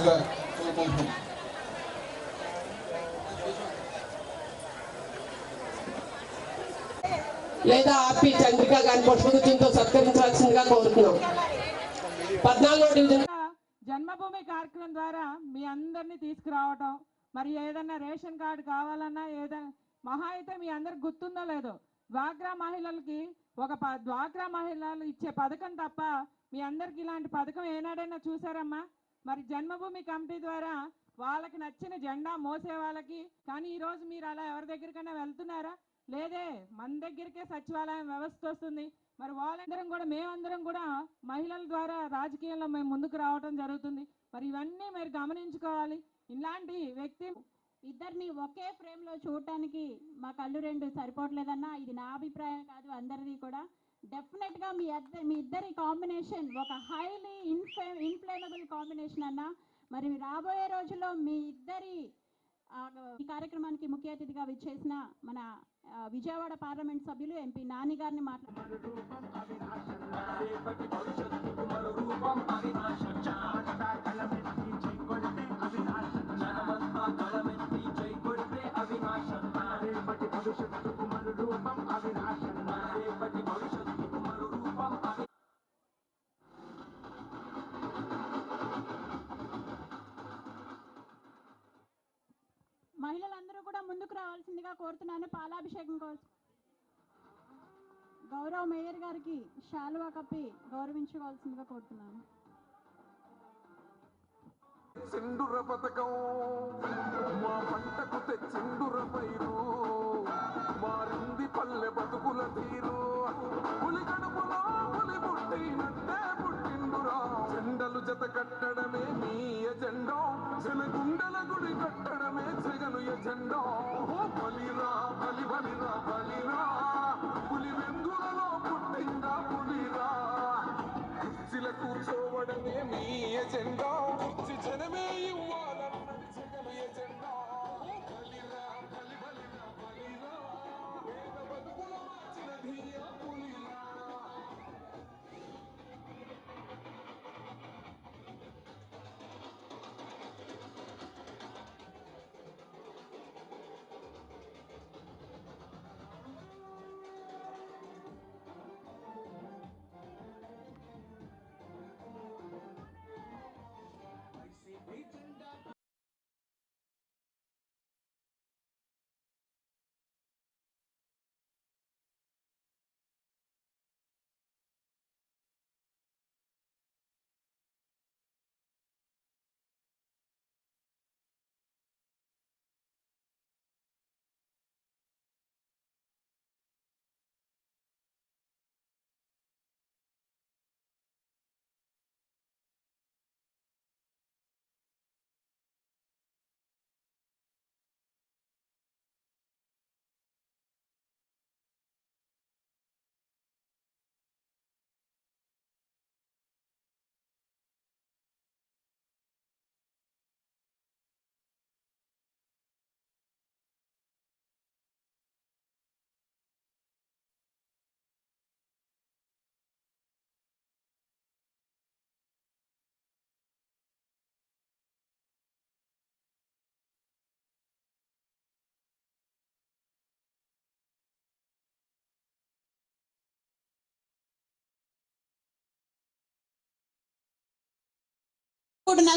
చేయాల్సిందిగా కోరుకుంటున్నాం. లేదా ఆర్పి చంద్రిక గారి పుష్పగుచ్చంతో సత్కరించాల్సిందిగా కోరుతున్నాం. 14వ డివిజన్ జన్మభూమి కార్యక్రమం ద్వారా మీ అందరినీ తీసుకురావటం, మరి ఏదన్నా రేషన్ కార్డు కావాలన్నా ఏదైనా మహా అయితే మీ అందరికి గుర్తుందో లేదో డ్వాక్రా మహిళలకి డ్వాక్రా మహిళలు ఇచ్చే పథకం తప్ప మీ అందరికి ఇలాంటి పథకం ఏనాడైనా చూసారమ్మా? మరి జన్మభూమి కమిటీ ద్వారా వాళ్ళకి నచ్చిన జెండా మోసే వాళ్ళకి, కానీ ఈరోజు మీరు అలా ఎవరి దగ్గరికైనా వెళ్తున్నారా? లేదే, మన దగ్గరికే సచివాలయం వ్యవస్థ వస్తుంది. మరి వాళ్ళందరం కూడా మేమందరం కూడా మహిళల ద్వారా రాజకీయంలో మేము ముందుకు రావడం జరుగుతుంది. మరి ఇవన్నీ మీరు గమనించుకోవాలి. ఇలాంటి వ్యక్తి ఇద్దరిని ఒకే ఫ్రేమ్లో చూడటానికి మా కళ్ళు రెండు సరిపోవట్లేదన్నా. ఇది నా అభిప్రాయం కాదు, అందరిది కూడా. డెఫినెట్గా మీ ఇద్దరి కాంబినేషన్ ఒక హైలీ ఇన్ఫ్లేమబుల్ కాంబినేషన్ అన్న. మరి రాబోయే రోజుల్లో మీ ఇద్దరి ఈ కార్యక్రమానికి ముఖ్య అతిథిగా విచ్చేసిన మన విజయవాడ పార్లమెంట్ సభ్యులు ఎంపీ నాని గారిని మహిళలందరూ కూడా ముందుకు రావాల్సిందిగా కోరుతున్నాను. పాలాభిషేకం కోసం గౌరవ మేయర్ గారికి శాలువా కప్పి గౌరవించుకోవాల్సిందిగా కోరుతున్నాను. సింధుర పథకం మా పంటకు తెచ్చిందుర పైరు, మారింది పల్లె బతుకుల తీరు. పులి కడుపులో పులి పుట్టినట్టే పుట్టిందురా. జెండలు జత కట్టడమే మీ ఎజెండా, జనగుండల గుడి కట్టడమే జగను ఎజెండా. బలిరా బలి బలిరా బలిరా, పులి వెందులలో పుట్టిందా పులిరా. కుర్చీల కూర్చోవడమే మీ ఎజెండా, కుర్చీ జనమే ఇవ్వాలన్నది జగను ఎజెండా. బలిరా బలి బలిరా బలిరా, పేద బతుకుల మార్చిన ధీయ పులిరా.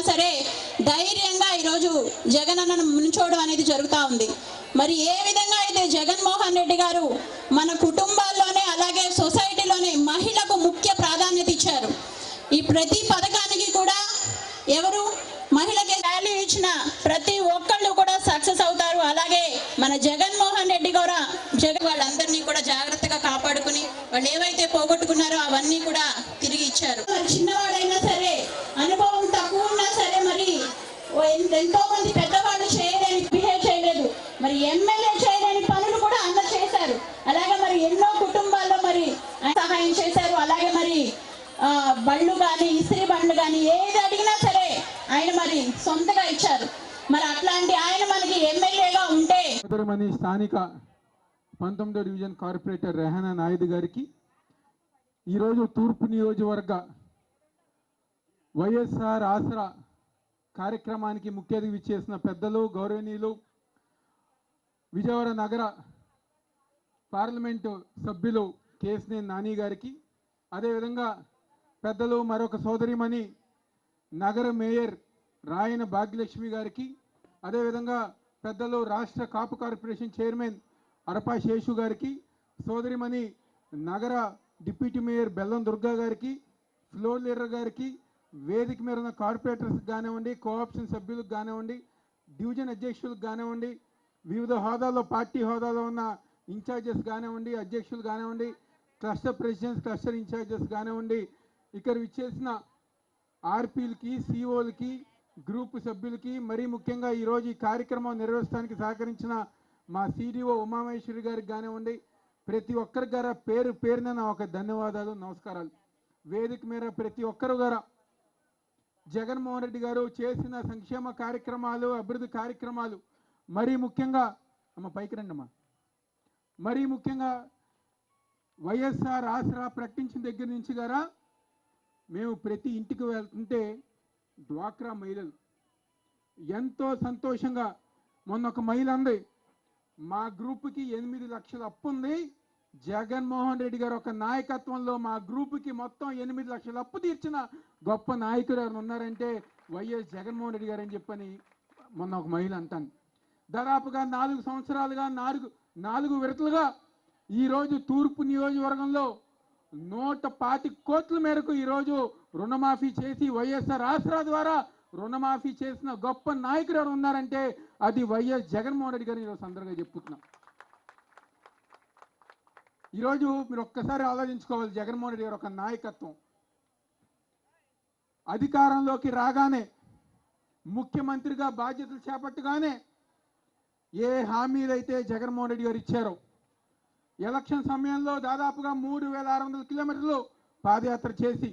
సరే ధైర్యంగా ఈరోజు జగన్ అన్నను ముంచోవడం అనేది జరుగుతూ ఉంది. మరి ఏ విధంగా అయితే జగన్మోహన్ రెడ్డి గారు మన కుటుంబాల్లోనే అలాగే సొసైటీలోనే మహిళకు ముఖ్య ప్రాధాన్యత ఇచ్చారు. ఈ ప్రతి పథకానికి కూడా ఎవరు మహిళకి వాల్యూ ఇచ్చిన ప్రతి ఒక్కళ్ళు కూడా సక్సెస్ అవుతారు. అలాగే మన జగన్మోహన్ రెడ్డి కూడా వాళ్ళందరినీ కూడా జాగ్రత్తగా కాపాడుకుని వాళ్ళు ఏవైతే పోగొట్టుకున్నారో అవన్నీ కూడా తిరిగి ఇచ్చారు. చిన్నవాడైనా సరే, అనుభవం తక్కువ ఉన్నా సరే, మరి ఎంతో మంది పెద్దవాళ్ళు చేయలేని బిహేవ్ చేయలేదు. మరి ఎమ్మెల్యే చేయలేని పనులు కూడా అన్న చేశారు. అలాగే మరి ఎన్నో కుటుంబాల్లో మరి సహాయం చేశారు. అలాగే మరి బళ్ళు కానీ ఇస్త్రీ బండ్లు కానీ ఏది అడిగినా సరే ఆయన మరి సొంతగా ఇచ్చారు. మరి అట్లాంటి ఆయన మనకి ఎమ్మెల్యేగా ఉంటే స్థానిక 19వ డివిజన్ కార్పొరేటర్ రెహానా నాయుడు గారికి ఈరోజు తూర్పు నియోజకవర్గ వైఎస్ఆర్ ఆసరా కార్యక్రమానికి ముఖ్య అతిథి ఇచ్చేసిన పెద్దలు, గౌరవనీయులు, విజయవాడ నగర పార్లమెంటు సభ్యులు కేసినేని నాని గారికి, అదేవిధంగా పెద్దలు మరొక సోదరిమణి నగర మేయర్ రాయన భాగ్యలక్ష్మి గారికి, అదేవిధంగా పెద్దలు రాష్ట్ర కాపు కార్పొరేషన్ చైర్మన్ అరపా శేషు గారికి, సోదరిమణి నగర డిప్యూటీ మేయర్ బెల్లం దుర్గా గారికి, ఫ్లోర్ లీడర్ గారికి, వేదిక మీద ఉన్న కార్పొరేటర్స్ కానివ్వండి, కోఆప్షన్ సభ్యులకు కానివ్వండి, డివిజన్ అధ్యక్షులకు కానివ్వండి, వివిధ హోదాల్లో పార్టీ హోదాలో ఉన్న ఇన్ఛార్జెస్ కానివ్వండి, అధ్యక్షులు కానివ్వండి, క్లస్టర్ ప్రెసిడెంట్స్, క్లస్టర్ ఇన్ఛార్జెస్ కానివ్వండి, ఇక్కడ విచ్చేసిన ఆర్పీలకి, సిఓలకి, గ్రూప్ సభ్యులకి, మరీ ముఖ్యంగా ఈరోజు ఈ కార్యక్రమం నిర్వహించడానికి సహకరించిన మా సిడిఓ ఉమామహేశ్వరి గారికి కానివ్వండి, ప్రతి ఒక్కరి గారా పేరు పేరున నా ఒక ధన్యవాదాలు, నమస్కారాలు. వేదిక మీద ప్రతి ఒక్కరు గారా జగన్మోహన్ రెడ్డి గారు చేసిన సంక్షేమ కార్యక్రమాలు, అభివృద్ధి కార్యక్రమాలు, మరీ ముఖ్యంగా పైకి రండమ్మా, మరీ ముఖ్యంగా వైఎస్ఆర్ ఆసరా ప్రకటించిన దగ్గర నుంచి గారా మేము ప్రతి ఇంటికి వెళ్తుంటే డ్వాక్రా మహిళలు ఎంతో సంతోషంగా, మొన్న ఒక మహిళ అంది, మా గ్రూప్కి 8 లక్షల అప్పు ఉంది, జగన్మోహన్ రెడ్డి గారు ఒక నాయకత్వంలో మా గ్రూప్కి మొత్తం 8 లక్షల అప్పు తీర్చిన గొప్ప నాయకుడు ఎవరు ఉన్నారంటే వైఎస్ జగన్మోహన్ రెడ్డి గారు అని చెప్పని మొన్న ఒక మహిళ అంటాను. దాదాపుగా 4 సంవత్సరాలుగా 4 విడతలుగా ఈరోజు తూర్పు నియోజకవర్గంలో 125 కోట్ల మేరకు ఈరోజు రుణమాఫీ చేసి వైఎస్ఆర్ ఆసరా ద్వారా రుణమాఫీ చేసిన గొప్ప నాయకుడు ఎవరు ఉన్నారంటే అది వైఎస్ జగన్మోహన్ రెడ్డి గారు ఈరోజు సందర్భంగా చెప్పుతున్నాం. ఈరోజు మీరు ఒక్కసారి ఆలోచించుకోవాలి, జగన్మోహన్ రెడ్డి గారు ఒక నాయకత్వం అధికారంలోకి రాగానే, ముఖ్యమంత్రిగా బాధ్యతలు చేపట్టగానే ఏ హామీలైతే జగన్మోహన్ రెడ్డి గారు ఇచ్చారో, ఎలక్షన్ సమయంలో దాదాపుగా 3600 కిలోమీటర్లు పాదయాత్ర చేసి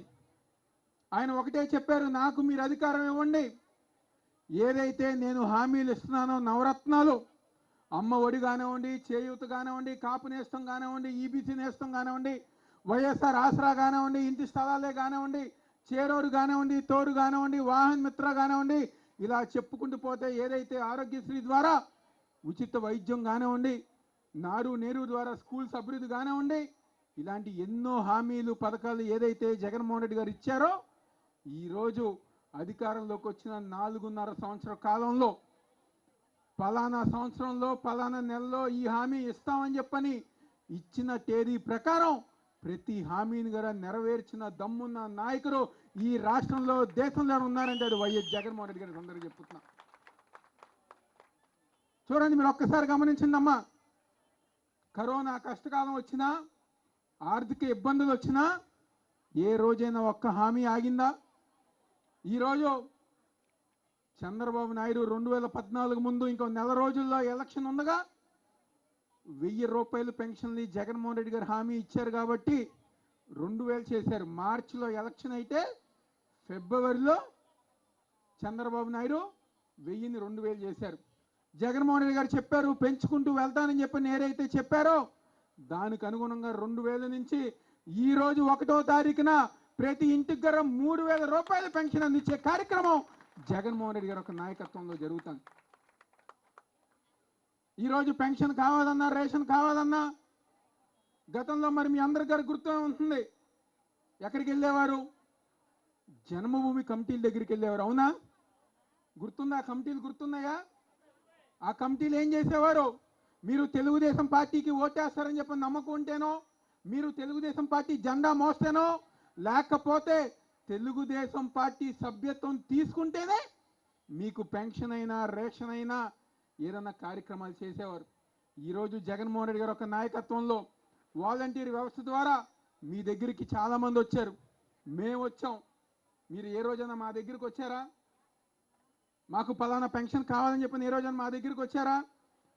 ఆయన ఒకటే చెప్పారు, నాకు మీరు అధికారం ఇవ్వండి, ఏదైతే నేను హామీలు ఇస్తున్నానో నవరత్నాలు, అమ్మ ఒడి కానివ్వండి, చేయూత కానివ్వండి, కాపు నేస్తం కానివ్వండి, ఈబీసీ నేస్తం కానివ్వండి, వైఎస్ఆర్ ఆసరా కానివ్వండి, ఇంటి స్థలాలే కానివ్వండి, చేరోడు కానివ్వండి, తోడు కానివ్వండి, వాహన్ మిత్ర కానివ్వండి, ఇలా చెప్పుకుంటూ పోతే ఏదైతే ఆరోగ్యశ్రీ ద్వారా ఉచిత వైద్యం కానివ్వండి, నాడు నేరు ద్వారా స్కూల్స్ అభివృద్ధి కానివ్వండి, ఇలాంటి ఎన్నో హామీలు, పథకాలు ఏదైతే జగన్మోహన్ రెడ్డి గారు ఇచ్చారో ఈరోజు అధికారంలోకి వచ్చిన 4.5 సంవత్సర కాలంలో పలానా సంవత్సరంలో పలానా నెలలో ఈ హామీ ఇస్తామని చెప్పని ఇచ్చిన తేదీ ప్రకారం ప్రతి హామీని కూడా నెరవేర్చిన దమ్మున్న నాయకుడు ఈ రాష్ట్రంలో, దేశంలో ఉన్నారంటే అది వైఎస్ జగన్మోహన్ రెడ్డి గారి అందరికీ చెప్తున్నా. చూడండి, మీరు ఒక్కసారి గమనించిందమ్మా, కరోనా కష్టకాలం వచ్చినా, ఆర్థిక ఇబ్బందులు వచ్చినా ఏ రోజైనా ఒక్క హామీ ఆగిందా? ఈరోజు చంద్రబాబు నాయుడు 2014 ముందు ఇంకో నెల రోజుల్లో ఎలక్షన్ ఉండగా 1000 రూపాయలు పెన్షన్లు జగన్మోహన్ రెడ్డి గారు హామీ ఇచ్చారు కాబట్టి 2000 చేశారు. మార్చిలో ఎలక్షన్ అయితే ఫిబ్రవరిలో చంద్రబాబు నాయుడు 1000ని 2000 చేశారు. జగన్మోహన్ రెడ్డి గారు చెప్పారు పెంచుకుంటూ వెళ్తానని చెప్పి నేరైతే చెప్పారో దానికి అనుగుణంగా 2000 నుంచి ఈ రోజు 1వ తారీఖున ప్రతి ఇంటికి గర 3000 రూపాయల పెన్షన్ అందించే కార్యక్రమం జగన్మోహన్ రెడ్డి గారి ఒక నాయకత్వంలో జరుగుతుంది. ఈరోజు పెన్షన్ కావాలన్నా, రేషన్ కావాలన్నా గతంలో మరి మీ అందరి గారు గుర్తు ఉంటుంది, ఎక్కడికి వెళ్ళేవారు? జన్మభూమి కమిటీల దగ్గరికి వెళ్ళేవారు, అవునా? గుర్తుందా? కమిటీలు గుర్తున్నాయా? ఆ కమిటీలు ఏం చేసేవారు? మీరు తెలుగుదేశం పార్టీకి ఓటేస్తారని చెప్పి నమ్మకం ఉంటేనో, మీరు తెలుగుదేశం పార్టీ జెండా మోస్తేనో, లేకపోతే తెలుగుదేశం పార్టీ సభ్యత్వం తీసుకుంటేనే మీకు పెన్షన్ అయినా, రేషన్ అయినా ఏదన్నా కార్యక్రమాలు చేసేవారు. ఈరోజు జగన్మోహన్ రెడ్డి గారు ఒక నాయకత్వంలో వాలంటీర్ వ్యవస్థ ద్వారా మీ దగ్గరికి చాలామంది వచ్చారు, మేము వచ్చాం. మీరు ఏ రోజైనా మా దగ్గరికి వచ్చారా? మాకు పలానా పెన్షన్ కావాలని చెప్పి ఏ రోజైనా మా దగ్గరికి వచ్చారా?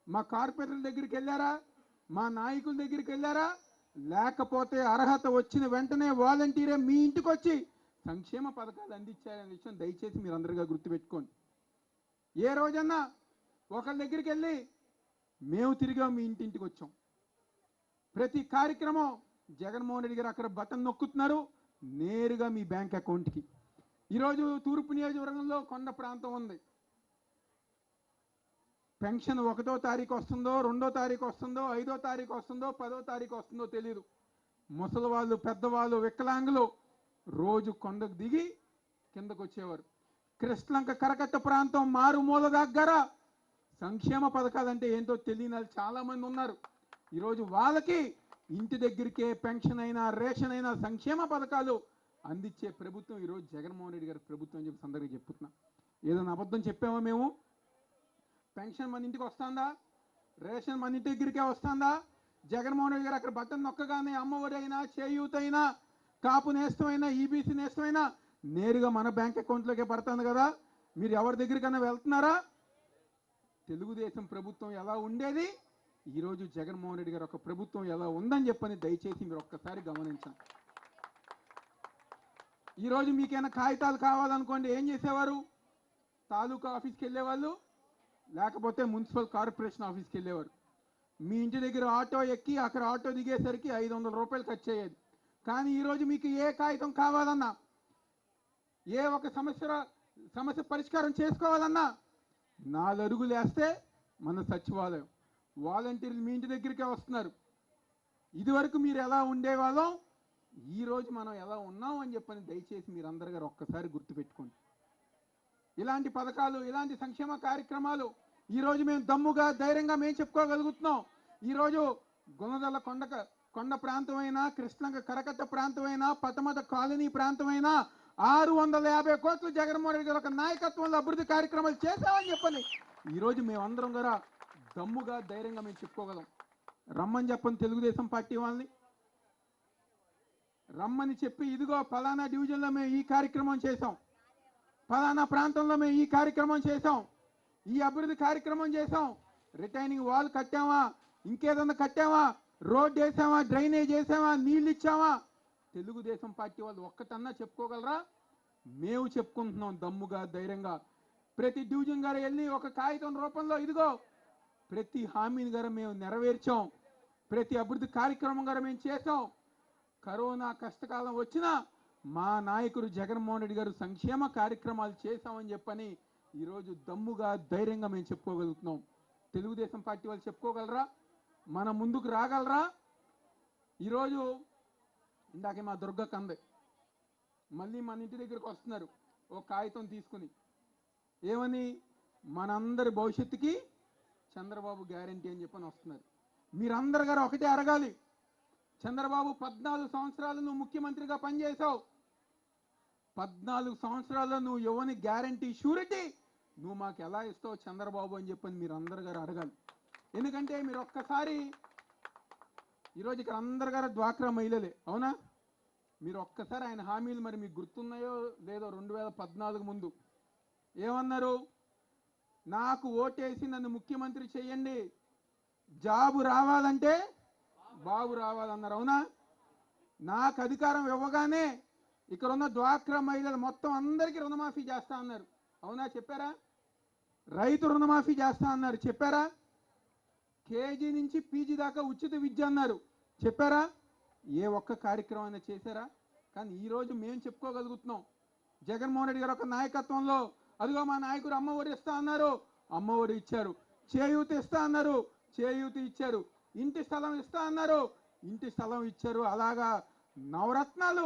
మా కార్పొరేటర్ల దగ్గరికి వెళ్ళారా? మా నాయకుల దగ్గరికి వెళ్ళారా? లేకపోతే అర్హత వచ్చిన వెంటనే వాలంటీరే మీ ఇంటికి వచ్చి సంక్షేమ పథకాలు అందించారనే విషయం దయచేసి మీరు అందరిగా గుర్తుపెట్టుకోండి. ఏ రోజన్నా ఒకళ్ళ దగ్గరికి వెళ్ళి మేము తిరిగా మీ ఇంటింటికి వచ్చాం. ప్రతి కార్యక్రమం జగన్మోహన్ రెడ్డి గారు అక్కడ బటన్ నొక్కుతున్నారు, నేరుగా మీ బ్యాంక్ అకౌంట్కి. ఈరోజు తూర్పు నియోజకవర్గంలో కొండ ప్రాంతం ఉంది. పెన్షన్ 1వ తారీఖు వస్తుందో, 2వ తారీఖు వస్తుందో, 5వ తారీఖు వస్తుందో, 10వ తారీఖు వస్తుందో తెలియదు. ముసలి వాళ్ళు, పెద్దవాళ్ళు, వికలాంగులు రోజు కొండకు దిగి కిందకు వచ్చేవారు. కృష్ణలంక కరకట్ట ప్రాంతం మారుమూల దగ్గర సంక్షేమ పథకాలంటే ఏంటో తెలియని వాళ్ళు చాలా మంది ఉన్నారు. ఈరోజు వాళ్ళకి ఇంటి దగ్గరికే పెన్షన్ అయినా, రేషన్ అయినా, సంక్షేమ పథకాలు అందించే ప్రభుత్వం ఈరోజు జగన్మోహన్ రెడ్డి గారి ప్రభుత్వం అని చెప్పి అందరికీ చెప్తున్నా. ఏదైనా అబద్ధం చెప్పామా మేము? పెన్షన్ మన ఇంటికి వస్తుందా? రేషన్ మన ఇంటి దగ్గరికే వస్తుందా? జగన్మోహన్ రెడ్డి గారు అక్కడ బటన్ నొక్కగానే అమ్మఒడి అయినా, చేయూత అయినా, కాపు నేస్తమైనా, ఈబీసీ నేస్తమైనా నేరుగా మన బ్యాంక్ అకౌంట్లోకే పడుతుంది కదా. మీరు ఎవరి దగ్గరికైనా వెళ్తున్నారా? తెలుగుదేశం ప్రభుత్వం ఎలా ఉండేది, ఈరోజు జగన్మోహన్ రెడ్డి గారు ఒక ప్రభుత్వం ఎలా ఉందని చెప్పని దయచేసి మీరు ఒక్కసారి గమనించండి. ఈరోజు మీకైనా కాగితాలు కావాలనుకోండి, ఏం చేసేవారు? తాలూకా ఆఫీస్కి వెళ్ళేవాళ్ళు, లేకపోతే మున్సిపల్ కార్పొరేషన్ ఆఫీస్కి వెళ్ళేవారు. మీ ఇంటి దగ్గర ఆటో ఎక్కి అక్కడ ఆటో దిగేసరికి 500 రూపాయలు ఖర్చు అయ్యేది. కానీ ఈరోజు మీకు ఏ కాగితం కావాలన్నా, ఏ ఒక సమస్య పరిష్కారం చేసుకోవాలన్నా 4 అడుగులు వేస్తే మన సచివాలయం వాలంటీర్లు మీ ఇంటి దగ్గరికే వస్తున్నారు. ఇదివరకు మీరు ఎలా ఉండేవాళ్ళం, ఈరోజు మనం ఎలా ఉన్నాం అని చెప్పని దయచేసి మీరందరూ గారు ఒక్కసారి గుర్తుపెట్టుకోండి. ఇలాంటి పథకాలు, ఇలాంటి సంక్షేమ కార్యక్రమాలు ఈరోజు మేము దమ్ముగా, ధైర్యంగా మేము చెప్పుకోగలుగుతున్నాం. ఈరోజు గుణదల కొండ ప్రాంతమైనా, కృష్ణలంక కరకట్ట ప్రాంతమైనా, పటమట కాలనీ ప్రాంతమైనా 650 కోట్లు జగన్మోహన్ రెడ్డి గారు ఒక నాయకత్వంలో అభివృద్ధి కార్యక్రమాలు చేశామని చెప్పని ఈరోజు మేమందరం కూడా దమ్ముగా, ధైర్యంగా మేము చెప్పుకోగలం. రమ్మని చెప్పని తెలుగుదేశం పార్టీ వాళ్ళని రమ్మని చెప్పి, ఇదిగో ఫలానా డివిజన్లో మేము ఈ కార్యక్రమం చేసాం, ఫలానా ప్రాంతంలో మేము ఈ కార్యక్రమం చేసాం, ఈ అభివృద్ధి కార్యక్రమం చేసాం, రిటైనింగ్ వాల్ కట్టామా, ఇంకేదన్నా కట్టామా, రోడ్ వేసామా, డ్రైనేజ్ వేసామా, నీళ్ళు ఇచ్చామా, తెలుగుదేశం పార్టీ వాళ్ళు ఒక్కటన్నా చెప్పుకోగలరా? మేము చెప్పుకుంటున్నాం దమ్ముగా, ధైర్యంగా. ప్రతి డివిజన్ గారు వెళ్ళి ఒక కాగితం రూపంలో ఇదిగో ప్రతి హామీని గారు మేము నెరవేర్చాం, ప్రతి అభివృద్ధి కార్యక్రమం గారు మేము చేసాం. కరోనా కష్టకాలం వచ్చినా మా నాయకుడు జగన్మోహన్ రెడ్డి గారు సంక్షేమ కార్యక్రమాలు చేశామని చెప్పని ఈరోజు దమ్ముగా, ధైర్యంగా మేము చెప్పుకోగలుగుతున్నాం. తెలుగుదేశం పార్టీ వాళ్ళు చెప్పుకోగలరా? మన ముందుకు రాగలరా? ఈరోజు ఇందాకే మా దుర్గ కందే మళ్ళీ మన ఇంటి దగ్గరకు వస్తున్నారు ఓ కాగితం తీసుకుని. ఏమని? మనందరి భవిష్యత్తుకి చంద్రబాబు గ్యారంటీ అని చెప్పని వస్తున్నారు. మీరందరు గారు ఒకటే అడగాలి, చంద్రబాబు 14 సంవత్సరాలు నువ్వు ముఖ్యమంత్రిగా పనిచేసావు, 14 సంవత్సరాల్లో నువ్వు ఇవ్వని గ్యారంటీ, షూరిటీ నువ్వు మాకు ఎలా ఇస్తావు చంద్రబాబు అని చెప్పని మీరు అందరు గారు అడగాలి. ఎందుకంటే మీరు ఒక్కసారి ఈరోజు ఇక్కడ అందరు గారు డ్వాక్రా మహిళలే, అవునా? మీరు ఒక్కసారి ఆయన హామీలు మరి మీకు గుర్తున్నాయో లేదో, 2014 ముందు ఏమన్నారు? నాకు ఓటేసి నన్ను ముఖ్యమంత్రి చేయండి, జాబు రావాలంటే బాబు రావాలన్నారు, అవునా? నాకు అధికారం ఇవ్వగానే ఇక్కడ ఉన్న డ్వాక్రా మహిళలు మొత్తం అందరికీ రుణమాఫీ చేస్తా అన్నారు, అవునా? చెప్పారా? రైతు రుణమాఫీ చేస్తా అన్నారు, చెప్పారా? కేజీ నుంచి పీజీ దాకా ఉచిత విద్య అన్నారు, చెప్పారా? ఏ ఒక్క కార్యక్రమం అయినా చేశారా? కానీ ఈరోజు మేము చెప్పుకోగలుగుతున్నాం, జగన్మోహన్ రెడ్డి గారు ఒక నాయకత్వంలో అదిగో మా నాయకుడు అమ్మఒడి ఇస్తా అన్నారు, అమ్మఒడి ఇచ్చారు, చేయూత ఇస్తా అన్నారు, చేయూత ఇచ్చారు, ఇంటి స్థలం ఇస్తా అన్నారు, ఇంటి స్థలం ఇచ్చారు. అలాగా నవరత్నాలు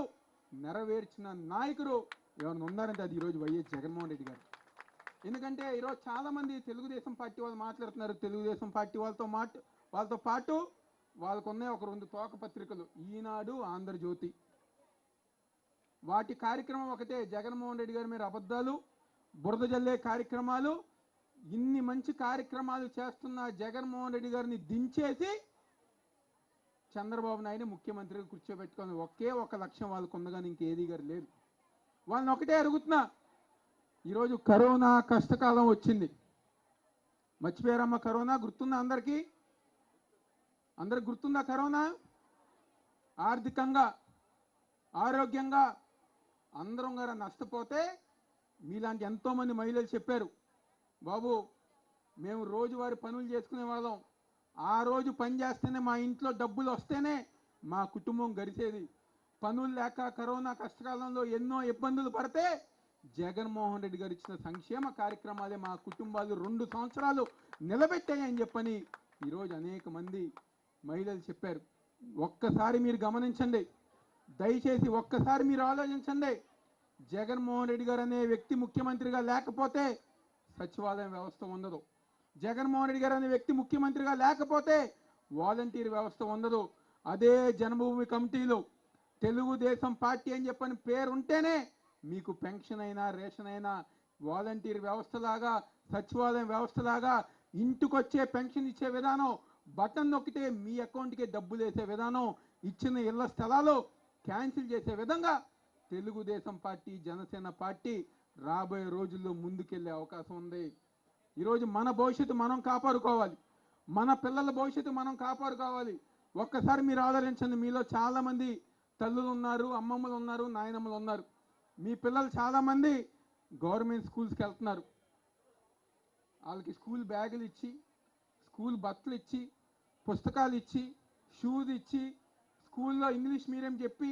నెరవేర్చిన నాయకుడు ఎవరైనా ఉన్నారంటే అది ఈరోజు వైఎస్ జగన్మోహన్ రెడ్డి గారు. ఎందుకంటే ఈరోజు చాలా మంది తెలుగుదేశం పార్టీ వాళ్ళు మాట్లాడుతున్నారు. తెలుగుదేశం పార్టీ వాళ్ళతో పాటు వాళ్ళకున్న ఒక 2 తోక పత్రికలు, ఈనాడు, ఆంధ్రజ్యోతి. వాటి కార్యక్రమం ఒకటే, జగన్మోహన్ రెడ్డి గారి మీద అబద్ధాలు, బురద జల్లే కార్యక్రమాలు. ఇన్ని మంచి కార్యక్రమాలు చేస్తున్న జగన్మోహన్ రెడ్డి గారిని దించేసి చంద్రబాబు నాయుడు ముఖ్యమంత్రిగా కూర్చోబెట్టుకొని ఒకే ఒక లక్ష్యం వాళ్ళకు ఉందగాని ఇంకేది గారు లేదు. వాళ్ళని ఒకటే అడుగుతున్నా, ఈరోజు కరోనా కష్టకాలం వచ్చింది, మర్చిపోయారమ్మ కరోనా? గుర్తుందా అందరికీ? అందరికి గుర్తుందా కరోనా? ఆర్థికంగా, ఆరోగ్యంగా అందరం గారు నష్టపోతే మీలాంటి ఎంతోమంది మహిళలు చెప్పారు, బాబు మేము రోజువారీ పనులు చేసుకునే వాళ్ళం, ఆ రోజు పని చేస్తేనే మా ఇంట్లో డబ్బులు వస్తేనే మా కుటుంబం గడిచేది, పనులు లేక కరోనా కష్టకాలంలో ఎన్నో ఇబ్బందులు పడితే జగన్మోహన్ రెడ్డి గారు ఇచ్చిన సంక్షేమ కార్యక్రమాలే మా కుటుంబాలు 2 సంవత్సరాలు నిలబెట్టాయని చెప్పని ఈరోజు అనేక మంది మహిళలు చెప్పారు. ఒక్కసారి మీరు గమనించండి, దయచేసి ఒక్కసారి మీరు ఆలోచించండి. జగన్మోహన్ రెడ్డి గారు అనే వ్యక్తి ముఖ్యమంత్రిగా లేకపోతే సచివాలయం వ్యవస్థ ఉండదు. జగన్మోహన్ రెడ్డి గారు అనే వ్యక్తి ముఖ్యమంత్రిగా లేకపోతే వాలంటీర్ వ్యవస్థ ఉండదు. అదే జన్మభూమి కమిటీలు తెలుగుదేశం పార్టీ అని చెప్పని పేరు ఉంటేనే మీకు పెన్షన్ అయినా రేషన్ అయినా వాలంటీర్ వ్యవస్థలాగా సచివాలయం వ్యవస్థలాగా ఇంటికొచ్చే పెన్షన్ ఇచ్చే విధానం, బటన్ నొక్కితే మీ అకౌంట్కే డబ్బులు వేసే విధానం, ఇచ్చిన ఇళ్ల స్థలాలు క్యాన్సిల్ చేసే విధంగా తెలుగుదేశం పార్టీ జనసేన పార్టీ రాబోయే రోజుల్లో ముందుకెళ్లే అవకాశం ఉంది. ఈరోజు మన భవిష్యత్తు మనం కాపాడుకోవాలి, మన పిల్లల భవిష్యత్తు మనం కాపాడుకోవాలి. ఒక్కసారి మీరు ఆలోచించండి, మీలో చాలామంది తల్లులు ఉన్నారు, అమ్మమ్మలు ఉన్నారు, నాయనమ్మలు ఉన్నారు. మీ పిల్లలు చాలామంది గవర్నమెంట్ స్కూల్స్కి వెళ్తున్నారు. వాళ్ళకి స్కూల్ బ్యాగులు ఇచ్చి, స్కూల్ బట్టలు ఇచ్చి, పుస్తకాలు ఇచ్చి, షూస్ ఇచ్చి, స్కూల్లో ఇంగ్లీష్ మీడియం చెప్పి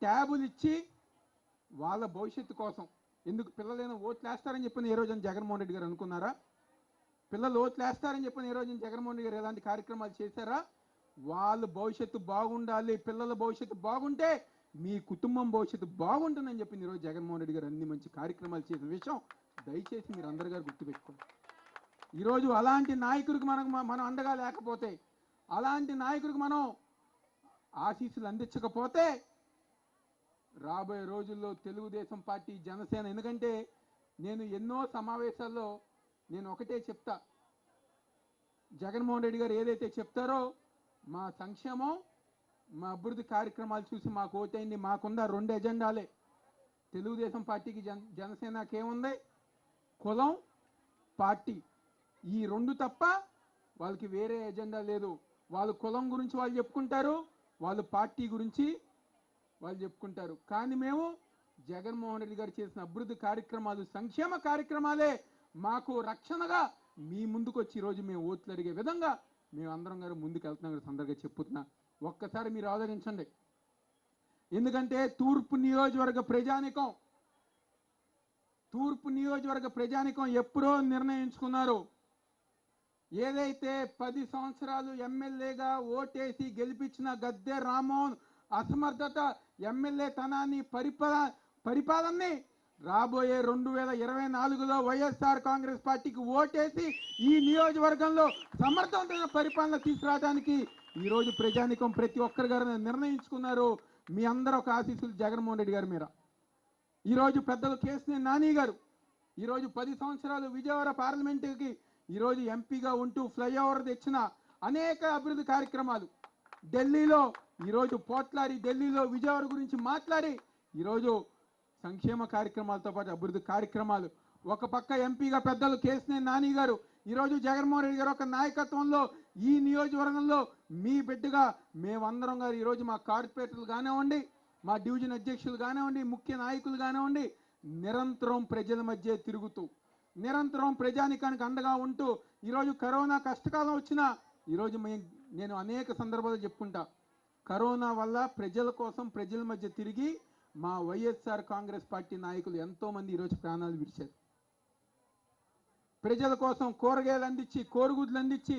ట్యాబులు ఇచ్చి వాళ్ళ భవిష్యత్తు కోసం ఎందుకు పిల్లలైనా ఓట్లు వేస్తారని చెప్పిన ఏ రోజున జగన్మోహన్ రెడ్డి గారు అనుకున్నారా? పిల్లలు ఓట్లు వేస్తారని చెప్పిన ఏ రోజున జగన్మోహన్ రెడ్డి గారు ఎలాంటి కార్యక్రమాలు చేశారా? వాళ్ళ భవిష్యత్తు బాగుండాలి, పిల్లల భవిష్యత్తు బాగుంటే మీ కుటుంబం భవిష్యత్తు బాగుంటుందని చెప్పి ఈరోజు జగన్మోహన్ రెడ్డి గారు అన్ని మంచి కార్యక్రమాలు చేసిన విషయం దయచేసి మీరు అందరు గారు గుర్తుపెట్టుకోండి. ఈరోజు అలాంటి నాయకుడికి మనం అండగా లేకపోతే, అలాంటి నాయకుడికి మనం ఆశీస్సులు అందించకపోతే రాబోయే రోజుల్లో తెలుగుదేశం పార్టీ జనసేన, ఎందుకంటే నేను ఎన్నో సమావేశాల్లో నేను ఒకటే చెప్తా, జగన్మోహన్ రెడ్డి గారు ఏదైతే చెప్తారో మా సంక్షేమం మా అభివృద్ధి కార్యక్రమాలు చూసి మాకు ఓటైంది. మాకుందా 2 ఎజెండాలే. తెలుగుదేశం పార్టీకి జనసేనకి ఏముంది? కులం, పార్టీ, ఈ 2 తప్ప వాళ్ళకి వేరే ఎజెండా లేదు. వాళ్ళు కులం గురించి వాళ్ళు చెప్పుకుంటారు, వాళ్ళు పార్టీ గురించి వాళ్ళు చెప్పుకుంటారు. కానీ మేము జగన్మోహన్ రెడ్డి గారు చేసిన అభివృద్ధి కార్యక్రమాలు, సంక్షేమ కార్యక్రమాలే మాకు రక్షణగా మీ ముందుకు వచ్చి ఈరోజు మేము ఓట్లు అడిగే విధంగా మేము అందరం గారు ముందుకు వెళ్తున్నాం. సందర్భంగా చెప్పుతున్నా, ఒక్కసారి మీరు ఆలోచించండి. ఎందుకంటే తూర్పు నియోజకవర్గ ప్రజానికం ఎప్పుడో నిర్ణయించుకున్నారు. ఏదైతే 10 సంవత్సరాలు ఎమ్మెల్యేగా ఓటేసి గెలిపించిన గద్దె రామ్మోహన్ అసమర్థత, ఎమ్మెల్యే తనాన్ని, పరిపాలనని రాబోయే 2024లో వైఎస్ఆర్ కాంగ్రెస్ పార్టీకి ఓటేసి ఈ నియోజకవర్గంలో సమర్థవంతమైన పరిపాలన తీసుకురావడానికి ఈరోజు ప్రజానికం ప్రతి ఒక్కరి గారు నిర్ణయించుకున్నారు. మీ అందరూ ఒక ఆశీస్సులు జగన్మోహన్ రెడ్డి గారి మీద. ఈరోజు పెద్దలు కేశినేని నాని గారు ఈరోజు 10 సంవత్సరాలు విజయవాడ పార్లమెంటుకి ఈరోజు ఎంపీగా ఉంటూ ఫ్లైఓవర్ తెచ్చిన అనేక అభివృద్ధి కార్యక్రమాలు, ఢిల్లీలో ఈరోజు పోట్లాడి ఢిల్లీలో విజయవాడ గురించి మాట్లాడి ఈరోజు సంక్షేమ కార్యక్రమాలతో పాటు అభివృద్ధి కార్యక్రమాలు. ఒక పక్క ఎంపీగా పెద్దలు కేశినేని నాని గారు, ఈరోజు జగన్మోహన్ రెడ్డి గారు ఒక నాయకత్వంలో ఈ నియోజకవర్గంలో మీ బిడ్డగా మేమందరం గారు ఈరోజు మా కార్పొరేటర్లు కానివ్వండి, మా డివిజన్ అధ్యక్షులు కానివ్వండి, ముఖ్య నాయకులు కానివ్వండి, నిరంతరం ప్రజల మధ్య తిరుగుతూ, నిరంతరం ప్రజానికానికి అండగా ఉంటూ, ఈరోజు కరోనా కష్టకాలం వచ్చినా ఈరోజు నేను అనేక సందర్భాలు చెప్పుకుంటా, కరోనా వల్ల ప్రజల కోసం ప్రజల మధ్య తిరిగి మా వైఎస్ఆర్ కాంగ్రెస్ పార్టీ నాయకులు ఎంతోమంది ఈరోజు ప్రాణాలు విడిచారు. ప్రజల కోసం కూరగాయలు అందించి, కోడిగుడ్లు అందించి,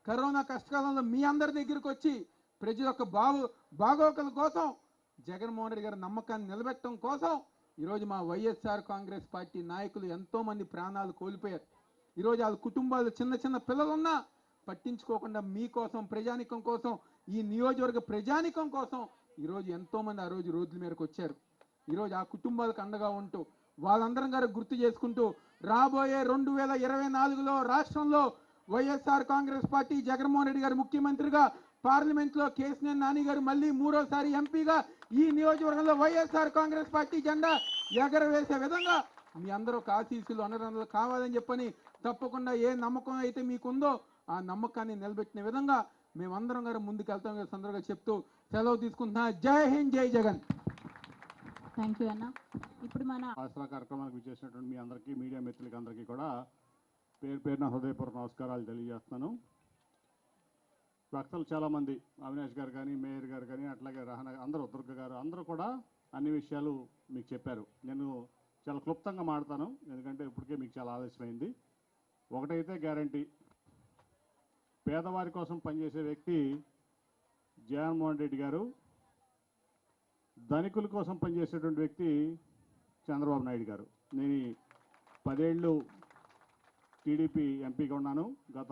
కరోనా కష్టకాలంలో మీ అందరి దగ్గరికి వచ్చి ప్రజల యొక్క బాగోగుల కోసం, జగన్మోహన్ రెడ్డి గారి నమ్మకాన్ని నిలబెట్టడం కోసం ఈరోజు మా వైఎస్ఆర్ కాంగ్రెస్ పార్టీ నాయకులు ఎంతోమంది ప్రాణాలు కోల్పోయారు. ఈరోజు వాళ్ళ కుటుంబాలు చిన్న చిన్న పిల్లలున్నా పట్టించుకోకుండా మీకోసం, ప్రజానికం కోసం, ఈ నియోజకవర్గ ప్రజానికం కోసం ఈరోజు ఎంతోమంది ఆ రోజు రోడ్ల మీదకి వచ్చారు. ఈరోజు ఆ కుటుంబాలకు అండగా ఉంటూ వాళ్ళందరం గారు గుర్తు చేసుకుంటూ రాబోయే 2024లో రాష్ట్రంలో వైఎస్ఆర్ కాంగ్రెస్ పార్టీ జగన్మోహన్ రెడ్డి గారు ముఖ్యమంత్రిగా, పార్లమెంట్లో కేశినేని నాని గారు మళ్ళీ 3వ సారి ఎంపీగా ఈ నియోజకవర్గంలో వైఎస్ఆర్ కాంగ్రెస్ పార్టీ జెండా ఎగరవేసే విధంగా మీ అందరూ ఒక ఆశీస్సులు అనురంధాలు కావాలని చెప్పని తప్పకుండా ఏ నమ్మకం అయితే మీకుందో ఆ నమ్మకాన్ని నిలబెట్టిన విధంగా మేమందరం గారు ముందుకు వెళ్తాం సందర్భంగా చెప్తూ సెలవు తీసుకుంటున్నా. జై హింద్, జై జగన్. థ్యాంక్ యూ అన్న. ఇప్పుడు మన ఆసరా కార్యక్రమానికి విచ్చేసినటువంటి మీ అందరికీ, మీడియా మిత్రులకి అందరికీ కూడా పేరున హృదయపూర్వక నమస్కారాలు తెలియజేస్తున్నాను. వక్తలు చాలామంది, అవినాష్ గారు కానీ, మేయర్ గారు కానీ, అట్లాగే రహనా, అందరూ, దుర్గ గారు, అందరూ కూడా అన్ని విషయాలు మీకు చెప్పారు. నేను చాలా క్లుప్తంగా మాడతాను, ఎందుకంటే ఇప్పటికే మీకు చాలా ఆలస్యమైంది. ఒకటైతే గ్యారంటీ, పేదవారి కోసం పనిచేసే వ్యక్తి జగన్మోహన్ రెడ్డి గారు, ధనికుల కోసం పనిచేసేటువంటి వ్యక్తి చంద్రబాబు నాయుడు గారు. నేను 10 ఏళ్ళు టీడీపీ ఎంపీగా ఉన్నాను. గత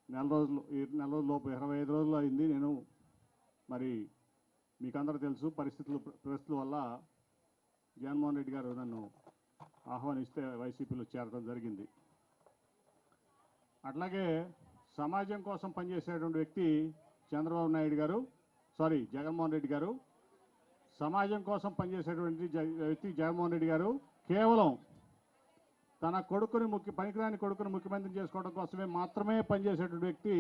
నెల రోజుల లోపు 25 రోజులు అయింది. నేను మరి మీకందరూ తెలుసు, పరిస్థితుల వల్ల జగన్మోహన్ రెడ్డి గారు నన్ను ఆహ్వానిస్తే వైసీపీలో చేరడం జరిగింది. అట్లాగే సమాజం కోసం పనిచేసేటువంటి వ్యక్తి జగన్మోహన్ రెడ్డి గారు. సమాజం కోసం పనిచేసేటువంటి వ్యక్తి జగన్మోహన్ రెడ్డి గారు కేవలం తన పనికిరాని కొడుకుని ముఖ్యమంత్రి చేసుకోవడం కోసమే మాత్రమే పనిచేసేటువంటి వ్యక్తి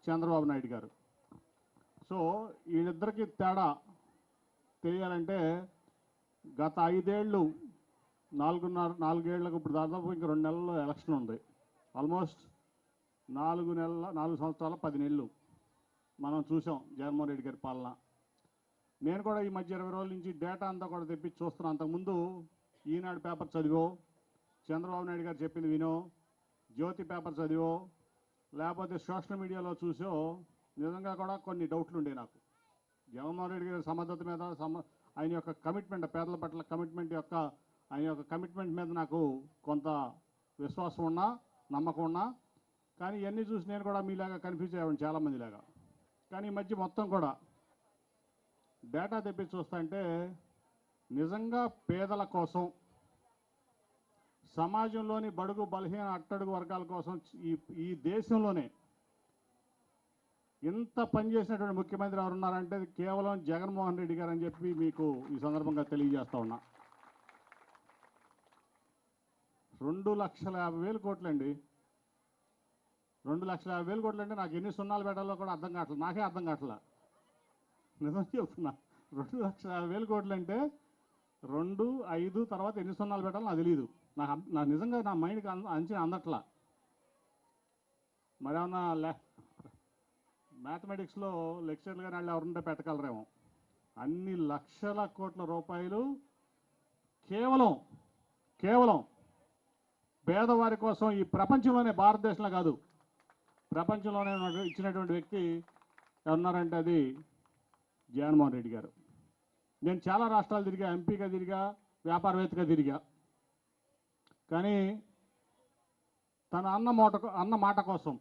చంద్రబాబు నాయుడు గారు. సో వీళ్ళిద్దరికీ తేడా తెలియాలంటే గత 5 ఏళ్ళు, 4 ఏళ్లకు ఇప్పుడు దాదాపు ఇంకా 2 నెలల్లో ఎలక్షన్ ఉంది. ఆల్మోస్ట్ 4 సంవత్సరాల 10 నెలలు మనం చూసాం జగన్మోహన్ రెడ్డి గారి పాలన. నేను కూడా ఈ మధ్య 20 రోజుల నుంచి డేటా అంతా కూడా తెప్పించి చూస్తున్నాను. అంతకుముందు ఈనాడు పేపర్ చదివో, చంద్రబాబు నాయుడు గారు చెప్పింది వినో, జ్యోతి పేపర్ చదివో, లేకపోతే సోషల్ మీడియాలో చూసో నిజంగా కూడా కొన్ని డౌట్లు ఉండే నాకు. జగన్మోహన్ రెడ్డి గారి సమర్థత మీద, ఆయన యొక్క కమిట్మెంట్, పేదల పట్ల ఆయన యొక్క కమిట్మెంట్ మీద నాకు కొంత విశ్వాసం ఉన్నా, నమ్మకం ఉన్నా. కానీ ఇవన్నీ చూసి నేను కూడా మీలాగా కన్ఫ్యూజ్ అయ్యాను, చాలామందిలాగా. కానీ ఈ మధ్య మొత్తం కూడా డేటా తెప్పించి చూస్తా అంటే నిజంగా పేదల కోసం, సమాజంలోని బడుగు బలహీన అట్టడుగు వర్గాల కోసం ఈ దేశంలోనే ఇంత పనిచేసినటువంటి ముఖ్యమంత్రి ఎవరున్నారంటే అది కేవలం జగన్మోహన్ రెడ్డి గారు అని చెప్పి మీకు ఈ సందర్భంగా తెలియజేస్తా ఉన్నా. 2,50,000 కోట్లండి. 2,50,000 కోట్లు అంటే నాకు ఎన్ని సున్నాలు పెట్టాలో కూడా అర్థం కావట్లేదు, నాకే అర్థం కావట్లా. నిజం చెప్తున్నా, 2,50,000 కోట్లు అంటే 2, 5 తర్వాత ఎన్ని సున్నాలు పెట్టాలో నాకు తెలియదు. నాకు నిజంగా నా మైండ్కి అంచనా అందట్లా. మరేమన్నా మ్యాథమెటిక్స్లో లెక్చర్లు కానీ వాళ్ళు ఎవరుంటే పెట్టగలరేమో. అన్ని లక్షల కోట్ల రూపాయలు కేవలం పేదవారి కోసం ఈ ప్రపంచంలోనే, భారతదేశంలో కాదు ప్రపంచంలోనే ఇచ్చినటువంటి వ్యక్తి ఎవరున్నారంటే అది జగన్మోహన్ రెడ్డి గారు. నేను చాలా రాష్ట్రాలు తిరిగా, ఎంపీగా తిరిగా, వ్యాపారవేత్తగా తిరిగా. కానీ తన అన్న మాట కోసం,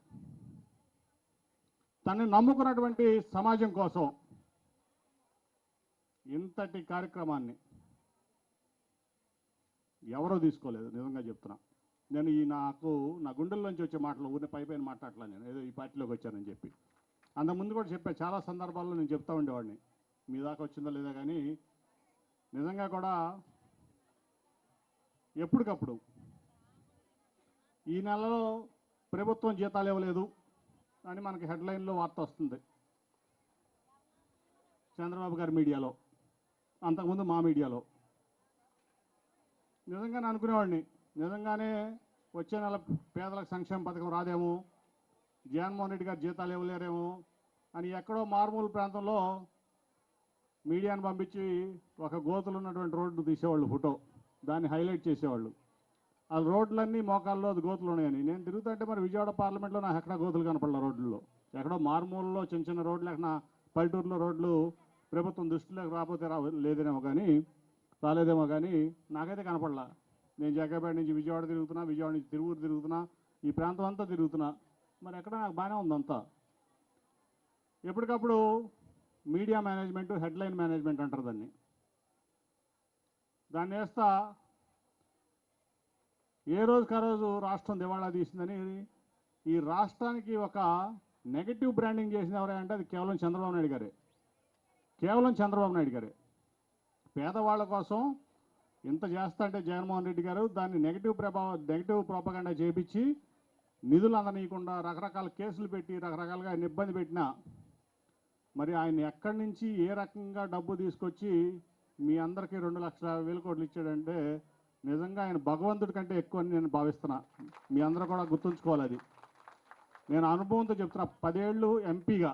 తనని నమ్ముకున్నటువంటి సమాజం కోసం ఇంతటి కార్యక్రమాన్ని ఎవరో తీసుకోలేదు. నిజంగా చెప్తున్నా. నేను నా గుండెల్లోంచి వచ్చే మాటలు ఊరిని పైపైన మాట్లాడలే. నేను ఏదో ఈ పార్టీలోకి వచ్చానని చెప్పి అంతకుముందు కూడా చెప్పా, చాలా సందర్భాల్లో నేను చెప్తా ఉండేవాడిని. మీ దాకా వచ్చిందో లేదా కానీ నిజంగా కూడా ఎప్పటికప్పుడు ఈ నెలలో ప్రభుత్వం జీతాలు ఇవ్వలేదు అని మనకి హెడ్లైన్లో వార్త వస్తుంది, చంద్రబాబు గారి మీడియాలో, అంతకుముందు మా మీడియాలో. నిజంగానే అనుకునేవాడిని, నిజంగానే వచ్చే నెల పేదలకు సంక్షేమ పథకం రాదేమో, జగన్మోహన్ రెడ్డి గారు జీతాలు ఇవ్వలేరేమో అని ఎక్కడో మారుమూల ప్రాంతంలో మీడియాను పంపించి ఒక గోతులు ఉన్నటువంటి రోడ్డు తీసేవాళ్ళు, ఫోటో దాన్ని హైలైట్ చేసేవాళ్ళు. ఆ రోడ్లన్నీ మోకాల్లో అది గోతులు ఉన్నాయని. నేను తిరుగుతుంటే మరి విజయవాడ పార్లమెంట్లో నాకు ఎక్కడ గోతులు కనపడలే రోడ్లలో. ఎక్కడో మారుమూలలో చిన్న రోడ్లు, ఎక్కడ పల్లెటూరులో రోడ్లు ప్రభుత్వం దృష్టిలోకి రాలేదేమో కానీ నాకైతే కనపడలా. నేను జగ్గపేట నుంచి విజయవాడ తిరుగుతున్నా, విజయవాడ నుంచి తిరువూరు తిరుగుతున్నా, ఈ ప్రాంతం అంతా తిరుగుతున్నా. మరి ఎక్కడ నాకు బాగానే ఉందంతా. ఎప్పటికప్పుడు మీడియా మేనేజ్మెంట్, హెడ్లైన్ మేనేజ్మెంట్ అంటారు దాన్ని వేస్తా ఏ రోజుకా రోజు రాష్ట్రం దివాళా తీసిందని ఈ రాష్ట్రానికి ఒక నెగటివ్ బ్రాండింగ్ చేసిన ఎవరంటే అది కేవలం చంద్రబాబు నాయుడు గారే. పేదవాళ్ళ కోసం ఇంత చేస్తా అంటే జగన్మోహన్ రెడ్డి గారు దాన్ని నెగటివ్ ప్రోపగండా చేపించి నిధులు అందనీయకుండా రకరకాల కేసులు పెట్టి రకరకాలుగా ఆయన ఇబ్బంది పెట్టినా మరి ఆయన ఎక్కడి నుంచి ఏ రకంగా డబ్బు తీసుకొచ్చి మీ అందరికీ 2,50,000 కోట్లు ఇచ్చాడంటే నిజంగా ఆయన భగవంతుడి కంటే ఎక్కువ అని నేను భావిస్తున్నా. మీ అందరూ కూడా గుర్తుంచుకోవాలి అది. నేను అనుభవంతో చెప్తున్నా. 10 ఏళ్ళు ఎంపీగా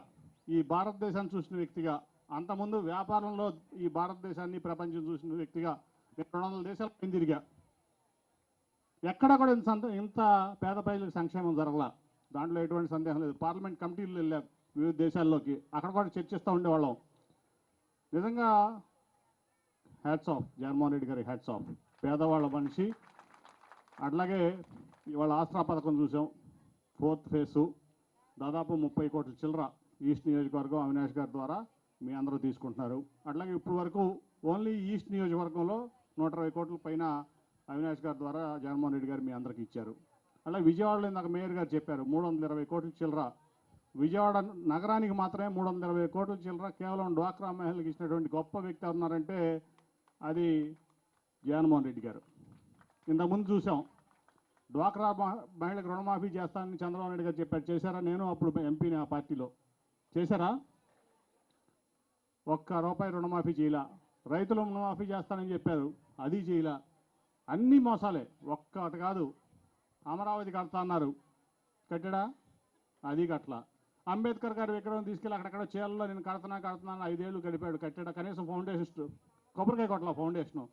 ఈ భారతదేశాన్ని చూసిన వ్యక్తిగా, అంతకుముందు వ్యాపారంలో ఈ భారతదేశాన్ని ప్రపంచం చూసిన వ్యక్తిగా నేను 200 దేశాలు పైన తిరిగా, ఎక్కడ కూడా ఇంత పేద ప్రజలకు సంక్షేమం జరగలా. దాంట్లో ఎటువంటి సందేహం లేదు. పార్లమెంట్ కమిటీలు వెళ్ళాం వివిధ దేశాల్లోకి, అక్కడ కూడా చర్చిస్తూ ఉండేవాళ్ళం. నిజంగా హ్యాట్స్ ఆఫ్ జగన్మోహన్ రెడ్డి గారి, హ్యాట్స్ ఆఫ్. పేదవాళ్ళ మనిషి. అట్లాగే ఇవాళ ఆసరా పథకం చూసాం, 4th ఫేసు, దాదాపు 30 కోట్ల చిల్లర ఈస్ట్ నియోజకవర్గం అవినాష్ గారి ద్వారా మీ అందరూ తీసుకుంటున్నారు. అట్లాగే ఇప్పుడు వరకు ఓన్లీ ఈస్ట్ నియోజకవర్గంలో 120 కోట్ల పైన అవినాష్ గారి ద్వారా జగన్మోహన్ రెడ్డి గారు మీ అందరికీ ఇచ్చారు. అలాగే విజయవాడలో ఇందాక మేయర్ గారు చెప్పారు 320 కోట్ల చిల్లర. విజయవాడ నగరానికి మాత్రమే 320 కోట్ల చిల్లర కేవలం డ్వాక్రా మహిళలకు ఇచ్చినటువంటి గొప్ప వ్యక్తి ఉన్నారంటే అది జగన్మోహన్ రెడ్డి గారు. ఇంతకుముందు చూసాం డ్వాక్రా మహిళలకు రుణమాఫీ చేస్తానని చంద్రబాబు నాయుడు గారు చెప్పారు. చేశారా? నేను అప్పుడు ఎంపీని ఆ పార్టీలో. చేశారా? ₹1 రుణమాఫీ చేయలా. రైతులు రుణమాఫీ చేస్తానని చెప్పారు, అది చేయలా. అన్నీ మోసాలే, ఒక్కటి కాదు. అమరావతి కడతా అన్నారు, కట్టాడా? అది కట్టలా. అంబేద్కర్ గారి విగ్రహం తీసుకెళ్ళి అక్కడక్కడ చీరల్లో నేను కడుతున్నాను 5 ఏళ్ళు గడిపాడు, కట్టాడా? కనీసం ఫౌండేషన్ కొబ్బరికాయ కొట్టలా ఫౌండేషను.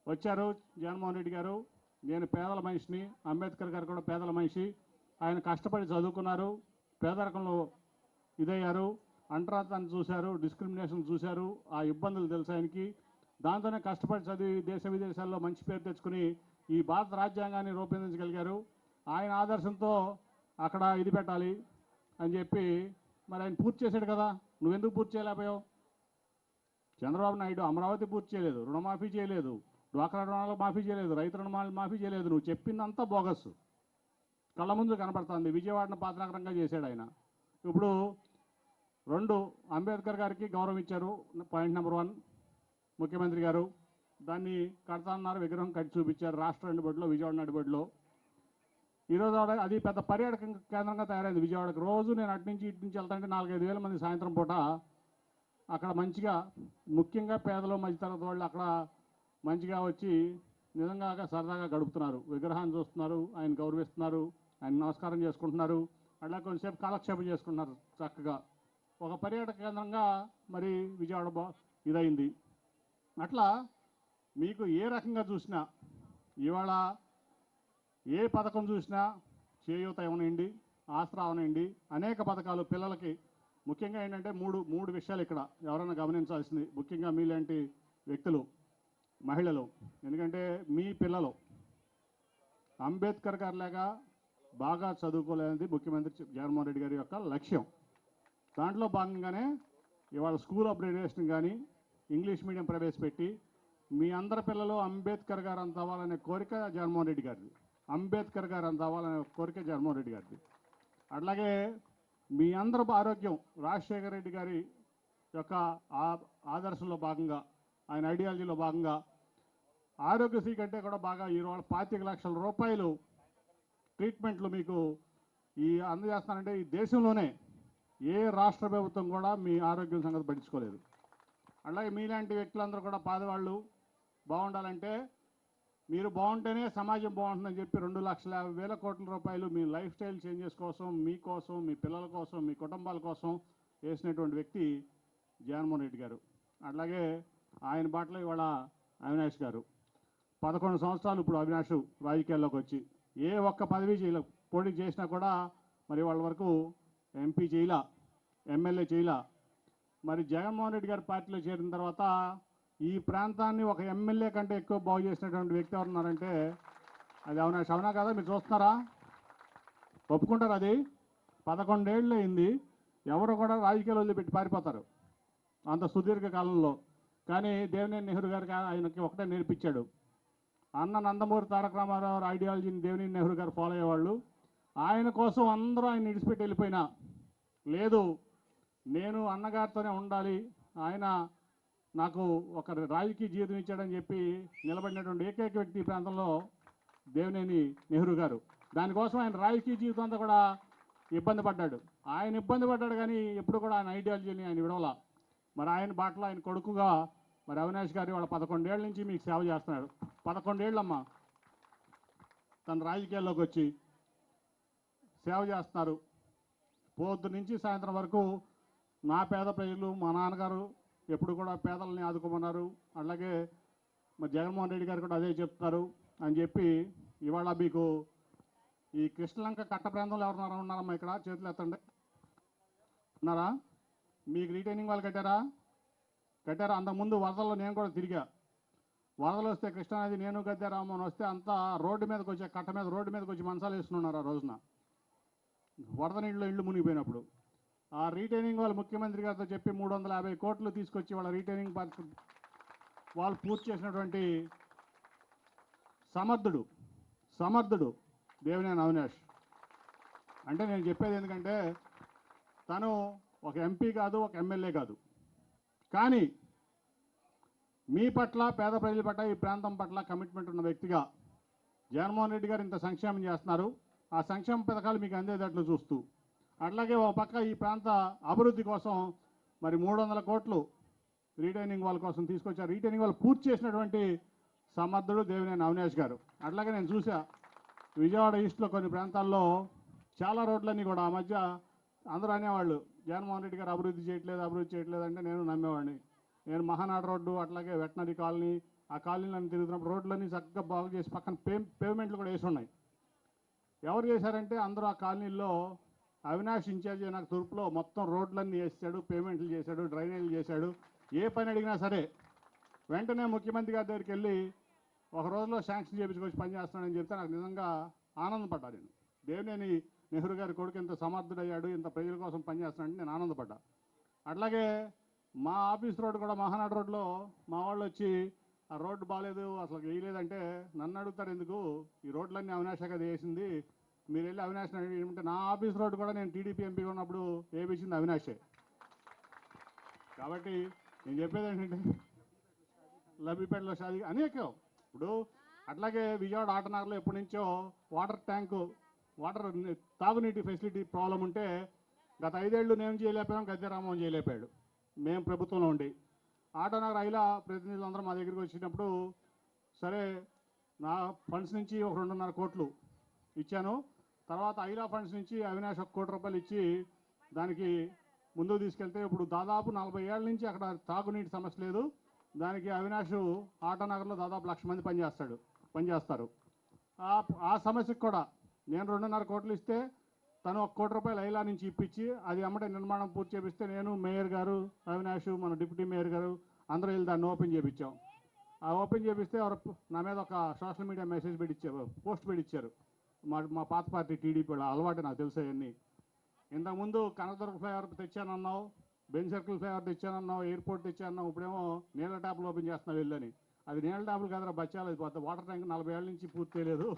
వచ్చారు జగన్మోహన్ రెడ్డి గారు, నేను పేదల మనిషిని, అంబేద్కర్ గారు కూడా పేదల మనిషి, ఆయన కష్టపడి చదువుకున్నారు, పేదరికంలో ఇదయ్యారు, అంటరాంతాన్ని చూశారు, డిస్క్రిమినేషన్ చూశారు, ఆ ఇబ్బందులు తెలుసు ఆయనకి. దాంతోనే కష్టపడి చదివి దేశ విదేశాల్లో మంచి పేరు తెచ్చుకుని ఈ భారత రాజ్యాంగాన్ని రూపొందించగలిగారు. ఆయన ఆదర్శంతో అక్కడ ఇది పెట్టాలి అని చెప్పి మరి ఆయన పూర్తి చేశాడు కదా. నువ్వెందుకు పూర్తి చేయలేకపోయావు? చంద్రబాబు నాయుడు అమరావతి పూర్తి చేయలేదు, రుణమాఫీ చేయలేదు, డ్వాక్రా రుణాలు మాఫీ చేయలేదు, రైతు రుణమాలు మాఫీ చేయలేదు. నువ్వు చెప్పిందంతా బోగస్, కళ్ళ ముందు కనపడుతుంది. విజయవాడను పాతనగరంగా చేశాడు ఆయన. ఇప్పుడు 2 అంబేద్కర్ గారికి గౌరవం ఇచ్చారు. పాయింట్ నెంబర్ 1 ముఖ్యమంత్రి గారు దాన్ని కడతా అన్నారు, విగ్రహం కట్టి చూపించారు రాష్ట్ర నడిబొడ్డులో, విజయవాడ నడిబొడ్డులో. ఈరోజు అది పెద్ద పర్యాటక కేంద్రంగా తయారైంది విజయవాడకు. రోజు నేను అటు నుంచి ఇటు నుంచి వెళ్తాంటే 4-5 వేల మంది సాయంత్రం పూట అక్కడ మంచిగా, ముఖ్యంగా పేదలు మధ్యతరగతి వాళ్ళు అక్కడ మంచిగా వచ్చి నిజంగా సరదాగా గడుపుతున్నారు. విగ్రహాన్ని చూస్తున్నారు, ఆయన గౌరవిస్తున్నారు, ఆయన నమస్కారం చేసుకుంటున్నారు, అట్లా కొంచెంసేపు కాలక్షేపం చేసుకుంటున్నారు చక్కగా. ఒక పర్యాటక కేంద్రంగా మరి విజయవాడ ఇదైంది. అట్లా మీకు ఏ రకంగా చూసినా, ఇవాళ ఏ పథకం చూసినా, చేయూత అవనండి, ఆసరా అవనండి, అనేక పథకాలు పిల్లలకి. ముఖ్యంగా ఏంటంటే మూడు విషయాలు ఇక్కడ ఎవరైనా గమనించాల్సింది, ముఖ్యంగా మీలాంటి వ్యక్తులు, మహిళలు. ఎందుకంటే మీ పిల్లలు అంబేద్కర్ గారిలాగా బాగా చదువుకోలేనిది ముఖ్యమంత్రి జగన్మోహన్ రెడ్డి గారి యొక్క లక్ష్యం. దాంట్లో భాగంగానే ఇవాళ స్కూల్ అప్గ్రేడేషన్ కానీ ఇంగ్లీష్ మీడియం ప్రవేశపెట్టి మీ అందరి పిల్లలు అంబేద్కర్ గారు అంత అవ్వాలనే కోరిక జగన్మోహన్ రెడ్డి గారిది. అంబేద్కర్ గారు అంత అవ్వాలనే కోరిక జగన్మోహన్ రెడ్డి గారిది. అట్లాగే మీ అందరి ఆరోగ్యం రాజశేఖర రెడ్డి గారి యొక్క ఆదర్శంలో భాగంగా, ఆయన ఐడియాలజీలో భాగంగా ఆరోగ్యశ్రీ కంటే కూడా బాగా ఈరోజు 25 లక్షల రూపాయలు ట్రీట్మెంట్లు మీకు అందజేస్తానంటే ఈ దేశంలోనే ఏ రాష్ట్ర ప్రభుత్వం కూడా మీ ఆరోగ్యం సంగతి పట్టించుకోలేదు. అలాగే మీలాంటి వ్యక్తులందరూ కూడా పేదవాళ్ళు బాగుండాలంటే, మీరు బాగుంటేనే సమాజం బాగుంటుందని చెప్పి 2,50,000 కోట్ల రూపాయలు మీ లైఫ్ స్టైల్ చేంజెస్ కోసం, మీకోసం, మీ పిల్లల కోసం, మీ కుటుంబాల కోసం వేసినటువంటి వ్యక్తి జగన్మోహన్ రెడ్డి గారు. అట్లాగే ఆయన బాటలో ఇవాళ అవినాష్ గారు 11 సంవత్సరాలు ఇప్పుడు అవినాష్ రాజకీయాల్లోకి వచ్చి ఏ ఒక్క పదవి చేయలే. పోటీ చేసినా కూడా మరి వాళ్ళ వరకు ఎంపీ చేయలా, ఎమ్మెల్యే చేయలా. మరి జగన్మోహన్ రెడ్డి గారి పార్టీలో చేరిన తర్వాత ఈ ప్రాంతాన్ని ఒక ఎమ్మెల్యే కంటే ఎక్కువ బాగు చేసినటువంటి వ్యక్తి ఎవరున్నారంటే అది అవినాష్. అవునా కదా? మీరు చూస్తున్నారా? ఒప్పుకుంటారు? అది 11 ఏళ్ళు అయింది. ఎవరు కూడా రాజకీయాలు వదిలిపెట్టి పారిపోతారు అంత సుదీర్ఘ కాలంలో. కానీ దేవినేని నెహ్రూ గారికి ఆయనకి ఒకటే నేర్పించాడు. అన్న నందమూరి తారక రామారావు ఐడియాలజీని దేవినేని నెహ్రూ గారు ఫాలో అయ్యేవాళ్ళు. ఆయన కోసం అందరూ ఆయన విడిచిపెట్టి వెళ్ళిపోయినా లేదు, నేను అన్నగారితోనే ఉండాలి, ఆయన నాకు ఒక రాజకీయ జీవితం ఇచ్చాడని చెప్పి నిలబడినటువంటి ఏకైక వ్యక్తి ఈ ప్రాంతంలో దేవినేని నెహ్రూ గారు. దానికోసం ఆయన రాజకీయ జీవితం అంతా కూడా ఇబ్బంది పడ్డాడు. ఆయన ఇబ్బంది పడ్డాడు కానీ ఎప్పుడు కూడా ఆయన ఐడియాలజీని ఆయన విడవలా. మరి ఆయన బాటలో ఆయన కొడుకుగా మరి అవినాష్ గారు వాళ్ళ 11 ఏళ్ళ నుంచి మీకు సేవ చేస్తున్నాడు. 11 ఏళ్ళమ్మా తన రాజకీయాల్లోకి వచ్చి సేవ చేస్తున్నారు. పొద్దు నుంచి సాయంత్రం వరకు నా పేద ప్రజలు, మా నాన్నగారు ఎప్పుడు కూడా పేదలని ఆదుకోమన్నారు. అలాగే మరి జగన్మోహన్ రెడ్డి గారు కూడా అదే చెప్తారు అని చెప్పి ఇవాళ మీకు ఈ కృష్ణలంక కట్ట ప్రాంతంలో ఎవరున్నారా ఉన్నారమ్మా ఇక్కడ చేతులు ఎత్తండి. ఉన్నారా? మీకు రీటైనింగ్ వాళ్ళు కట్టారా? అంతకుముందు వరదల్లో నేను కూడా తిరిగా. వరదలు వస్తే కృష్ణానది నేను గద్దెరామని వస్తే అంతా రోడ్డు మీదకి వచ్చే కట్ట మీద రోడ్డు మీదకి వచ్చి మంచాలు వేసుకున్నారు ఆ రోజున వరద నీళ్ళు ఇళ్ళు మునిగిపోయినప్పుడు. ఆ రీటైనింగ్ వాళ్ళు ముఖ్యమంత్రి గారితో చెప్పి 350 కోట్లు తీసుకొచ్చి వాళ్ళ రీటైనింగ్ వాళ్ళు పూర్తి చేసినటువంటి సమర్థుడు దేవినేని అవినాష్. అంటే నేను చెప్పేది ఎందుకంటే తను ఒక ఎంపీ కాదు, ఒక ఎమ్మెల్యే కాదు, కానీ మీ పట్ల పేద ప్రజల పట్ల ఈ ప్రాంతం పట్ల కమిట్మెంట్ ఉన్న వ్యక్తిగా జగన్మోహన్ రెడ్డి గారు ఇంత సంక్షేమం చేస్తున్నారు. ఆ సంక్షేమ పథకాలు మీకు అందేటట్లు చూస్తూ అట్లాగే ఒక పక్క ఈ ప్రాంత అభివృద్ధి కోసం మరి 300 కోట్లు రీటైనింగ్ వాళ్ళ కోసం తీసుకొచ్చారు. రీటైనింగ్ వాళ్ళు పూర్తి చేసినటువంటి సమర్థుడు దేవినేని అవినాష్ గారు. అట్లాగే నేను చూసా విజయవాడ ఈస్ట్లో కొన్ని ప్రాంతాల్లో చాలా రోడ్లన్నీ కూడా ఆ మధ్య అందరూ అనేవాళ్ళు జగన్మోహన్ రెడ్డి గారు అభివృద్ధి చేయట్లేదు అంటే నేను నమ్మేవాడిని. నేను మహానాడు రోడ్డు అట్లాగే వెటనరీ కాలనీ ఆ కాలనీలన్నీ తిరుగుతున్నప్పుడు రోడ్లన్నీ చక్కగా బాగు చేసి పక్కన పేమెంట్లు కూడా వేసి ఉన్నాయి. ఎవరు చేశారంటే అందరూ ఆ కాలనీల్లో అవినాష్ ఇన్ఛార్జ్ నాకు తూర్పులో మొత్తం రోడ్లన్నీ వేసాడు, పేమెంట్లు చేశాడు, డ్రైనేజీలు చేశాడు. ఏ పని అడిగినా సరే వెంటనే ముఖ్యమంత్రి గారి దగ్గరికి వెళ్ళి ఒక రోజులో శాంక్షన్ చేయించుకొచ్చి పని చేస్తున్నాడని చెప్తే నాకు నిజంగా ఆనందపడ్డా. నేను దేవినేని నెహ్రూ గారి కొడుకు ఇంత సమర్థుడయ్యాడు, ఇంత ప్రజల కోసం పనిచేస్తున్నాడని నేను ఆనందపడ్డా. అట్లాగే మా ఆఫీస్ రోడ్డు కూడా మహానాడు రోడ్లో మా వాళ్ళు వచ్చి ఆ రోడ్డు బాగాలేదు అసలు వేయలేదంటే నన్ను అడుగుతారు ఎందుకు, ఈ రోడ్లన్నీ అవినాష్ కదా వేసింది, మీరు వెళ్ళి అవినాష్ ఏమంటే నా ఆఫీస్ రోడ్డు కూడా నేను టీడీపీ ఎంపీగా ఉన్నప్పుడు వేయించింది అవినాషే. కాబట్టి నేను చెప్పేది ఏంటంటే లబ్బిపేటలో షాది అనేకం ఇప్పుడు అట్లాగే విజయవాడ ఆటనగర్లో ఎప్పటి నుంచో వాటర్ తాగునీటి ఫెసిలిటీ ప్రాబ్లం ఉంటే గత 5 ఏళ్ళు నేను చేయలేకపోయాం, గద్దెరామోహన్ చేయలేపాడు మేము ప్రభుత్వంలో ఉండి. ఆటోనగర్ ఐలా ప్రతినిధులందరూ మా దగ్గరికి వచ్చినప్పుడు సరే నా ఫండ్స్ నుంచి ఒక 2.5 కోట్లు ఇచ్చాను. తర్వాత ఐలా ఫండ్స్ నుంచి అవినాష్ 1 కోటి రూపాయలు ఇచ్చి దానికి ముందుకు తీసుకెళ్తే ఇప్పుడు దాదాపు 40 ఏళ్ళ నుంచి అక్కడ తాగునీటి సమస్య లేదు. దానికి అవినాష్ ఆటోనగర్లో దాదాపు 1,00,000 మంది పనిచేస్తారు. ఆ సమస్యకు కూడా నేను 2.5 కోట్లు ఇస్తే తను 1 కోటి రూపాయలు ఐలా నుంచి ఇప్పించి అది అమ్మటే నిర్మాణం పూర్తి చేపిస్తే నేను మేయర్ గారు అవినాష్ మన డిప్యూటీ మేయర్ గారు అందరూ వెళ్ళి దాన్ని ఓపెన్ చేయించాం. ఆ ఓపెన్ చేపిస్తే నా మీద ఒక సోషల్ మీడియా మెసేజ్ పోస్ట్ పెట్టించారు. మా పాత పార్టీ టీడీపీ అలవాటు నాకు తెలుసు అవన్నీ. ఇంతకుముందు కనకదుర్గ ఫ్లైఓవర్ తెచ్చానన్నావు, బెంజ్ సర్కిల్ ఫ్లైఓవర్ తెచ్చానన్నావు, ఎయిర్పోర్ట్ తెచ్చానన్నావు, ఇప్పుడేమో నీళ్ళ ట్యాపులు ఓపెన్ చేస్తున్నావు వెళ్ళని. అది నీళ్ళ ట్యాపులు కదరా బచ్చాలి, వాటర్ ట్యాంక్ 40 ఏళ్ళ నుంచి పూర్తి చేయలేదు.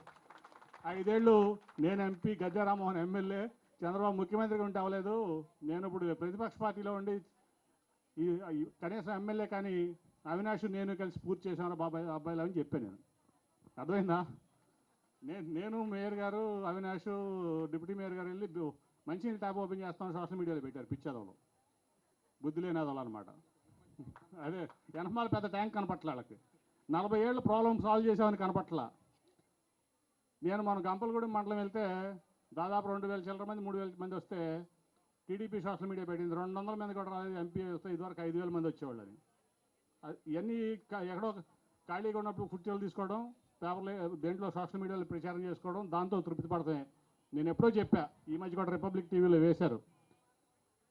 5 ఏళ్ళు నేను ఎంపీ, గద్దెరామోహన్ ఎమ్మెల్యే, చంద్రబాబు ముఖ్యమంత్రిగా ఉంటే అవ్వలేదు. నేను ఇప్పుడు ప్రతిపక్ష పార్టీలో ఉండి కనీసం ఎమ్మెల్యే కానీ అవినాష్ నేను కలిసి పూర్తి చేశాను అబ్బాయిలు అని చెప్పాను నేను. అర్థమైందా? నేను మేయర్ గారు అవినాష్ డిప్యూటీ మేయర్ గారు వెళ్ళి మంచినీళ్ళ ట్యాప్ ఓపెన్ చేస్తామని సోషల్ మీడియాలో పెట్టారు. పిచ్చేదోళ్ళు, బుద్ధి లేనిదోళ్ళు అనమాట. అదే వెనకమాల పెద్ద ట్యాంక్ కనపట్ల వాళ్ళకి 40 ఏళ్ళు ప్రాబ్లం సాల్వ్ చేసామని కనపట్ల. నేను మన గంపలగూడెం మండలం వెళ్తే దాదాపు 2,000 చిల్లర మంది 3,000 మంది వస్తే టీడీపీ సోషల్ మీడియా పెట్టింది 200 మంది కూడా రాలేదు, ఎంపీ వస్తే ఇదివరకు 5,000 మంది వచ్చేవాళ్ళు. అని ఇవన్నీ ఎక్కడో ఖాళీగా ఉన్నప్పుడు కుర్చీలు తీసుకోవడం, పేపర్లు దేంట్లో సోషల్ మీడియాలో ప్రచారం చేసుకోవడం, దాంతో తృప్తి పడతాయి. నేను ఎప్పుడో చెప్పా, ఈ మధ్య కూడా రిపబ్లిక్ టీవీలో వేశారు,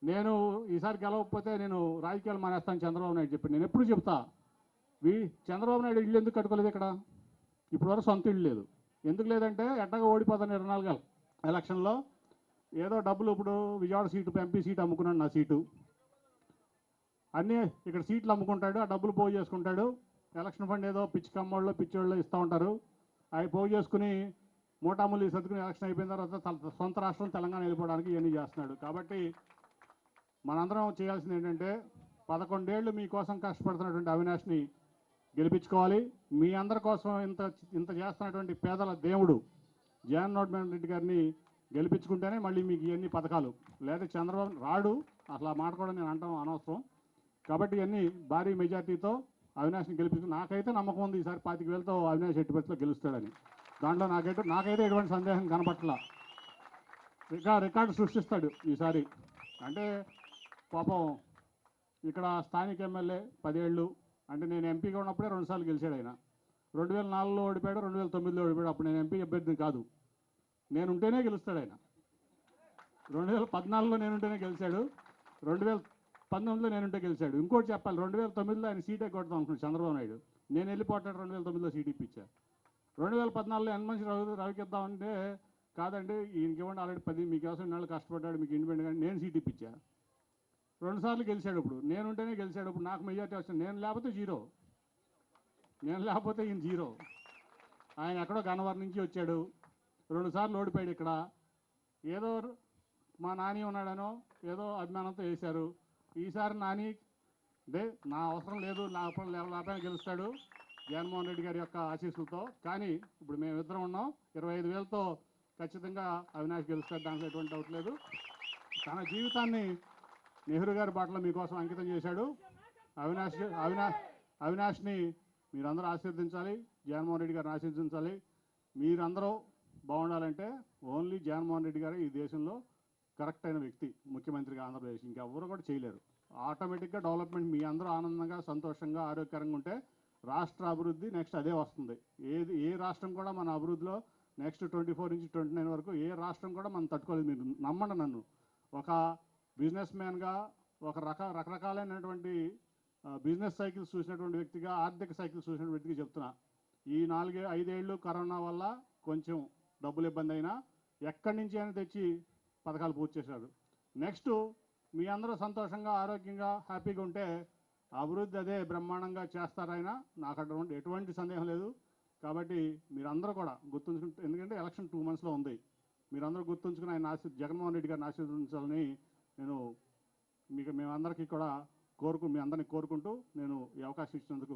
నేను ఈసారి గెలవకపోతే నేను రాజకీయాలు మానేస్తాను చంద్రబాబు నాయుడు చెప్పి. నేను ఎప్పుడు చెప్తా, చంద్రబాబు నాయుడు ఇల్లు ఎందుకు కట్టుకోలేదు ఇక్కడ? ఇప్పటివరకు సొంత ఇల్లు లేదు. ఎందుకు లేదంటే ఎట్టగా ఓడిపోతాను 24 ఎలక్షన్లో. ఏదో డబ్బులు ఇప్పుడు విజయవాడ సీటు ఎంపీ సీటు అమ్ముకున్నాడు, నా సీటు అన్నీ ఇక్కడ సీట్లు అమ్ముకుంటాడు, ఆ డబ్బులు పోగు చేసుకుంటాడు. ఎలక్షన్ ఫండ్ ఏదో పిచ్చి కమ్మోళ్ళు పిచ్చోళ్ళు ఇస్తూ ఉంటారు, అవి పోగు చేసుకుని మూటాముల్లి సర్దుకుని ఎలక్షన్ అయిపోయిన తర్వాత సొంత రాష్ట్రం తెలంగాణ వెళ్ళిపోవడానికి ఇవన్నీ చేస్తున్నాడు. కాబట్టి మనందరం చేయాల్సింది ఏంటంటే 11 ఏళ్ళు మీకోసం కష్టపడుతున్నటువంటి అవినాష్ని గెలిపించుకోవాలి. మీ అందరి కోసం ఇంత చేస్తున్నటువంటి పేదల దేవుడు జగన్మోహన్ రెడ్డి గారిని గెలిపించుకుంటేనే మళ్ళీ మీకు ఇవన్నీ పథకాలు. లేదా చంద్రబాబు రాడు, అసలు ఆ మాట కూడా నేను అంటాం అనవసరం. కాబట్టి ఇవన్నీ భారీ మెజార్టీతో అవినాష్ని గెలిపించుకుని నాకైతే నమ్మకం ఉంది ఈసారి 25,000తో అవినాష్ ఎట్టి పరిస్థితిలో గెలుస్తాడని. దాంట్లో నాకైతే ఎటువంటి సందేహం కనపట్ల. రికార్డు సృష్టిస్తాడు ఈసారి. అంటే పాపం ఇక్కడ స్థానిక ఎమ్మెల్యే 10 ఏళ్ళు, అంటే నేను ఎంపీగా ఉన్నప్పుడే 2 సార్లు గెలిచాడు ఆయన. 2004లో ఓడిపోయాడు, 2009లో ఓడిపోయాడు. అప్పుడు నేను ఎంపీ అభ్యర్థిని కాదు, నేను ఉంటేనే గెలుస్తాడు ఆయన. 2014లో నేనుంటేనే గెలిచాడు, 2019లో నేనుంటే గెలిచాడు. ఇంకోటి చెప్పాలి, 2009లో ఆయన సీటే కొడతాం అనుకున్నాడు చంద్రబాబు నాయుడు. నేను వెళ్ళిపోతాడు 2009లో సీట్ ఇప్పించా. 2014లో యనమనిషి రవికి ఇద్దామంటే కాదండి ఈయనకి ఇవ్వండి, ఆల్రెడీ 10 మీకోసం ఇన్నాళ్ళు కష్టపడ్డాడు, మీకు ఇండిపెండెంట్ నేను సీట్ ఇప్పించా. 2 సార్లు గెలిచాడు. ఇప్పుడు నేనుంటేనే గెలిచాడు. ఇప్పుడు నాకు మెజార్టీ వస్తుంది. నేను లేకపోతే జీరో, నేను లేకపోతే ఈయన జీరో. ఆయన ఎక్కడో గన్నవరం నుంచి వచ్చాడు, 2 సార్లు ఓడిపోయాడు ఇక్కడ. ఏదో మా నాని ఉన్నాడనో ఏదో అభిమానంతో వేశారు. ఈసారి నాని అంటే నా అవసరం లేదు, లేకపోతే గెలుస్తాడు జగన్మోహన్ రెడ్డి గారి యొక్క ఆశీస్సులతో. కానీ ఇప్పుడు మేమిద్దరం ఉన్నాం, 25,000తో ఖచ్చితంగా అవినాష్ గెలుస్తాడు, దాంట్లో ఎటువంటి డౌట్ లేదు. తన జీవితాన్ని నెహ్రూ గారి బాటలో మీకోసం అంకితం చేశాడు. అవినాష్ని మీరందరూ ఆశీర్వదించాలి, జగన్మోహన్ రెడ్డి గారిని ఆశీర్వదించాలి. మీరందరూ బాగుండాలంటే ఓన్లీ జగన్మోహన్ రెడ్డి గారు ఈ దేశంలో కరెక్ట్ అయిన వ్యక్తి ముఖ్యమంత్రిగా ఆంధ్రప్రదేశ్. ఇంకెవ్వరు కూడా చేయలేరు. ఆటోమేటిక్గా డెవలప్మెంట్ మీ అందరూ ఆనందంగా సంతోషంగా ఆరోగ్యకరంగా ఉంటే రాష్ట్ర అభివృద్ధి నెక్స్ట్ అదే వస్తుంది. ఏ రాష్ట్రం కూడా మన అభివృద్ధిలో నెక్స్ట్ 24 నుంచి 29 వరకు ఏ రాష్ట్రం కూడా మనం తట్టుకోలేదు. మీరు నమ్మండి నన్ను, ఒక బిజినెస్ మ్యాన్గా ఒక రకరకాలైనటువంటి బిజినెస్ సైకిల్స్ చూసినటువంటి వ్యక్తిగా, ఆర్థిక సైకిల్స్ చూసినటువంటి వ్యక్తిగా చెప్తున్నా. ఈ 4-5 ఏళ్ళు కరోనా వల్ల కొంచెం డబ్బులు ఇబ్బంది అయినా ఎక్కడి నుంచి అయినా తెచ్చి పథకాలు పూర్తి చేశారు. నెక్స్ట్ మీ అందరూ సంతోషంగా ఆరోగ్యంగా హ్యాపీగా ఉంటే అభివృద్ధి అదే బ్రహ్మాండంగా చేస్తారైనా, నాకు అటువంటి ఎటువంటి సందేహం లేదు. కాబట్టి మీరందరూ కూడా గుర్తుంచుకుంటే, ఎందుకంటే ఎలక్షన్ 2 monthsలో ఉంది, మీరందరూ గుర్తుంచుకుని ఆయన జగన్మోహన్ రెడ్డి గారిని ఆశీర్వదించాలని నేను మేమందరికీ కూడా మీ అందరినీ కోరుకుంటూ నేను ఈ అవకాశం ఇచ్చినందుకు